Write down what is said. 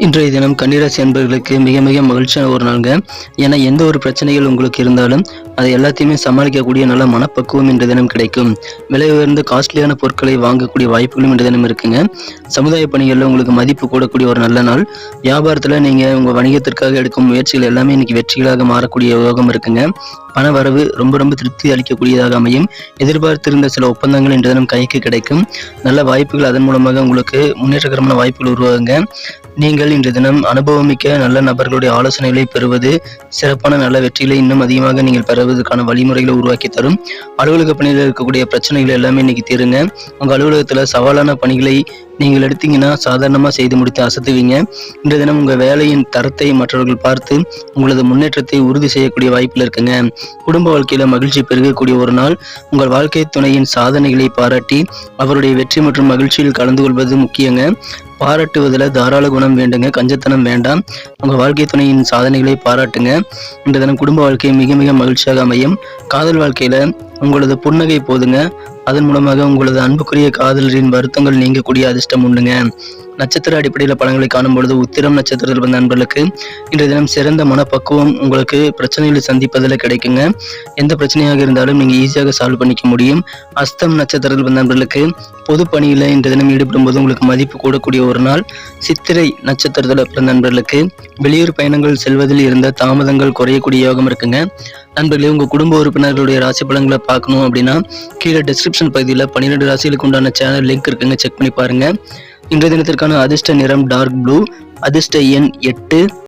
இன்றைய தினம் கன்னிராசி அன்பர்களுக்கு மிக மிக மகிழ்ச்சியான ஒரு நாளுங்க. ஏன்னா எந்த ஒரு பிரச்சனைகள் உங்களுக்கு இருந்தாலும் அதை எல்லாத்தையுமே சமாளிக்கக்கூடிய நல்ல மனப்பக்குவம் இன்றைய தினம் கிடைக்கும். விலை உயர்ந்த காஸ்ட்லியான பொருட்களை வாங்கக்கூடிய வாய்ப்புகளும் இன்றைய தினம் இருக்குங்க. சமுதாய பணிகளில் உங்களுக்கு மதிப்பு கூடக்கூடிய ஒரு நல்ல நாள். வியாபாரத்தில் நீங்கள் உங்கள் வணிகத்திற்காக எடுக்கும் முயற்சிகள் எல்லாமே இன்னைக்கு வெற்றிகளாக மாறக்கூடிய யோகம் இருக்குங்க. பண வரவு ரொம்ப ரொம்ப திருப்தி அளிக்கக்கூடியதாக அமையும். எதிர்பார்த்திருந்த சில ஒப்பந்தங்கள் இன்றைய தினம் கைக்கு கிடைக்கும். நல்ல வாய்ப்புகள் அதன் மூலமாக உங்களுக்கு முன்னேற்றகரமான வாய்ப்புகள் உருவாகுங்க. நீங்கள் இன்று தினம் அனுபவமிக்க நல்ல நபர்களுடைய ஆலோசனைகளை பெறுவது சிறப்பான நல்ல வெற்றிகளை இன்னும் அதிகமாக நீங்கள் பெறுவதற்கான வழிமுறைகளை உருவாக்கி தரும். அலுவலக பணியில் இருக்கக்கூடிய பிரச்சனைகள் எல்லாமே இன்னைக்கு தீருங்க. உங்கள் அலுவலகத்தில் சவாலான பணிகளை நீங்கள் எடுத்தீங்கன்னா சாதாரணமாக செய்து முடித்து அசத்துவீங்க. இன்றைய தினம் உங்கள் வேலையின் தரத்தை மற்றவர்கள் பார்த்து உங்களது முன்னேற்றத்தை உறுதி செய்யக்கூடிய வாய்ப்பில் இருக்குங்க. குடும்ப வாழ்க்கையில் மகிழ்ச்சி பெருகக்கூடிய ஒரு நாள். உங்கள் வாழ்க்கை துணையின் சாதனைகளை பாராட்டி அவருடைய வெற்றி மற்றும் மகிழ்ச்சியில் கலந்து கொள்வது முக்கியங்க. பாராட்டுவதில் தாராள குணம் வேண்டுங்க, கஞ்சத்தனம் வேண்டாம். உங்கள் வாழ்க்கை துணையின் சாதனைகளை பாராட்டுங்க. இன்றைய தினம் குடும்ப வாழ்க்கை மிக மிக மகிழ்ச்சியாக அமையும். காதல் வாழ்க்கையில் உங்களது புன்னகை போதுங்க. அதன் மூலமாக உங்களது அன்புக்குரிய காதலரின் வருத்தங்கள் நீங்கக்கூடிய அதிர்ஷ்டம் உண்டுங்க. நட்சத்திர அடிப்படையில் பலன்களை காணும் பொழுது உத்திரம் நட்சத்திரத்தில் வந்த நண்பர்களுக்கு இன்றைய தினம் சிறந்த மனப்பக்குவம் உங்களுக்கு பிரச்சனைகளை சந்திப்பதில் கிடைக்குங்க. எந்த பிரச்சனையாக இருந்தாலும் நீங்கள் ஈஸியாக சால்வ் பண்ணிக்க முடியும். அஸ்தம் நட்சத்திரத்தில் வந்த நண்பர்களுக்கு பொது பணியில் இன்றைய தினம் ஈடுபடும் போது உங்களுக்கு மதிப்பு கூடக்கூடிய ஒரு நாள். சித்திரை நட்சத்திரத்தில் பிறந்த நண்பர்களுக்கு வெளியூர் பயணங்கள் செல்வதில் இருந்த தாமதங்கள் குறையக்கூடிய யோகம் இருக்குங்க. நண்பர்களே, உங்கள் குடும்ப உறுப்பினர்களுடைய ராசி பலன்களை பார்க்கணும் அப்படின்னா கீழே டிஸ்கிரிப்ஷன் பகுதியில் 12 ராசிகளுக்கு உண்டான சேனல் லிங்க் இருக்குங்க, செக் பண்ணி பாருங்க. இன்றைய தினத்திற்கான அதிர்ஷ்ட நிறம் டார்க் ப்ளூ. அதிர்ஷ்ட எண் 8.